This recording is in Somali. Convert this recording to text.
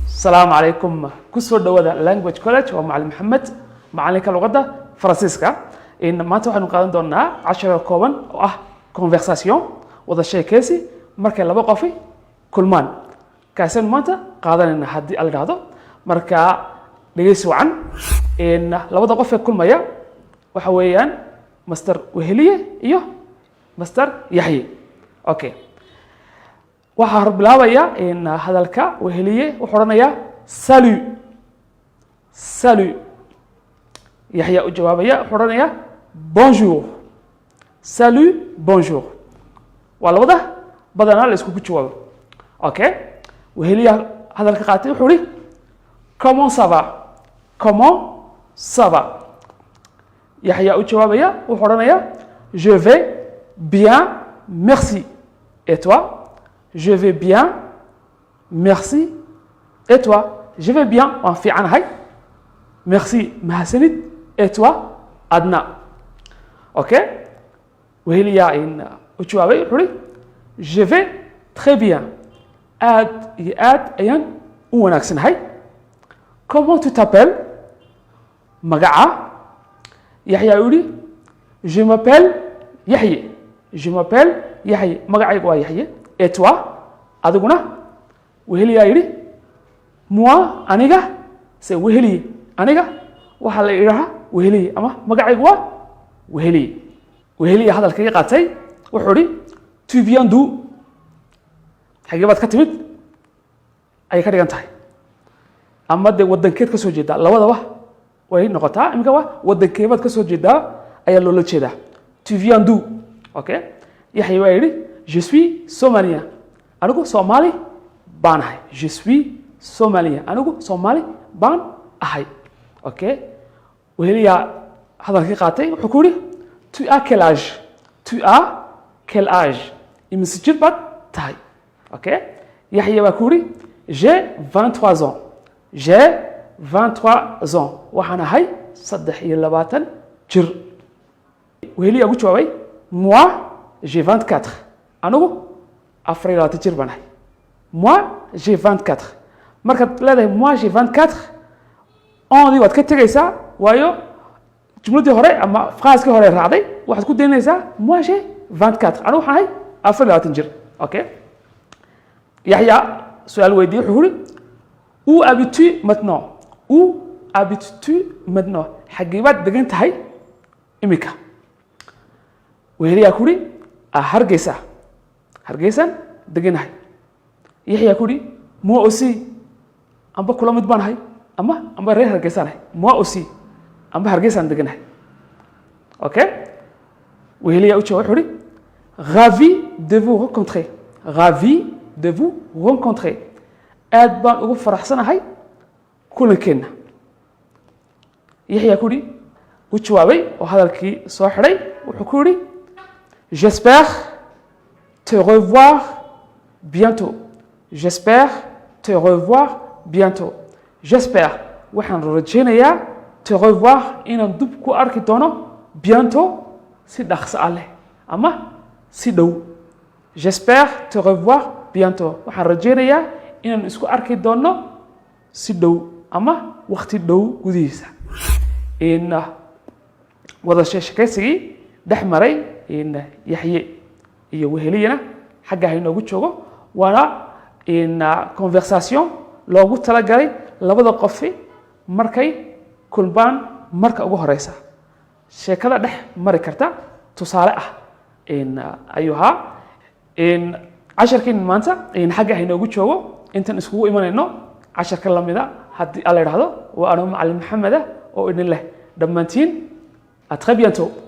السلام عليكم كسر دوّدا language college ومعلم محمد معلمك اللغة فرنسيسكا إن ما توحنا قادم دونا 10 كوبن conversation وذا شيء كيسي مركا لبا قفي كل مان كاسن مانتا قادن إن هدي الجهاد مركا ليسوا عن إن لبا قفي كل مايا وحويان مستر وهلية مستر يحيى أوكي waxaa bilaabaya in hadalka weheliye wuxuu oranaya salut salut Yahya u jawaabaya wuxuu oranaya bonjour salut bonjour waa labada badanaa la isku jawaabo okay weheliye hadalka qaatay wuxuu ri comment ça va Yahya u jawaabaya wuxuu oranaya je vais bien merci et toi Je vais bien, merci. Et toi? Je vais bien. En fait, merci, Mahassanid. Et toi? Adna. Ok? Il y a une je vais très bien. Ou un accent. Comment tu t'appelles? Maga'a. Yahya Uri. Je m'appelle Yahya. Je m'appelle Yahya. Maga'a quoi Yahya? Et toi, aduguna, weheli ayri, moi, aniga, c'est weheli, aniga, wahala iraha, weheli, ama magacaygu waa weheli. Weheli hadalkayga qaatay wuxuu ri tu viens d'où? Xagee baad ka timid? Ay ka dhigan tahay. Ama de wadankeed ka soo jeedaa labadaba way noqotaa imika waa wadankeed baad ka soo jeedaa ayaa loola jeedaa. Tu viens d'où? Okay? Yahya waa yiri Je suis somalien. Anugu Somali baan ahay. Je suis somalien. Anugu Somali baan ahay. Okay? Weheliya hadalkii qaatay wuxuu ku yiri tu as quel âge? Tu as quel âge? Imise jir baad tahay. Okay? Yahya baa ku yiri j'ai 23 ans. J'ai 23 ans. Waxaan ahay 23 jir. Weheliya ugu jawaabay moi j'ai 24. Anugu afar la jir baan ahay. Moi j'ai 24. Markaad leedahay moi j'ai 24 on waad ka tagaysaa waayo jumladii hore ama phrase-kii hore raacday waxaad ku daynaysaa moi j'ai 24. Anugu waxaan ahay afar jir. Okay? Yahya su'aal weydiiyey wuxuu yiri où habites-tu maintenant? Où habites-tu maintenant? Xagee baad degan tahay imika? Weheliyaa ku yiri Hargeysa. Hargeysan deganahay. Yahya ku yiri moi aussi amba kula mid baan ahay amba reer Hargeysan ahay. Moi aussi amba Hargeysan deganahay. Okay? Weheliya u jawaab wuxuu yiri ravi de vous rencontrer. Ravi de vous rencontrer. Aad baan ugu faraxsanahay kulankeena. Yahya ku yiri u jawaabay oo hadalkii soo xiray wuxuu ku yiri J'espère te revoir bientôt. J'espère te revoir bientôt. J'espère waxaan rajaynayaa te revoir inaan dib ku arki doono bientôt si dhaqso ah leh ama si dhow. J'espère te revoir bientôt. Waxaan rajaynayaa inaan isku arki doono si dhow ama waqti dhow gudihiisa. In wada sheekaysigii dhex maray in Yahya iyo weheliyana xagga inoogu joogo waana in conversation loogu talagalay labada qof markay kulbaan marka ugu horeysa sheekada dhex mari karta tusaale ah in ayuha in casharkeen maanta in xagga inoogu joogo intan iskugu imanayno casharka lamida haddii alla yiraahdo waa anu macallin Maxamed oo idin leh dhammaantiin à très bientôt.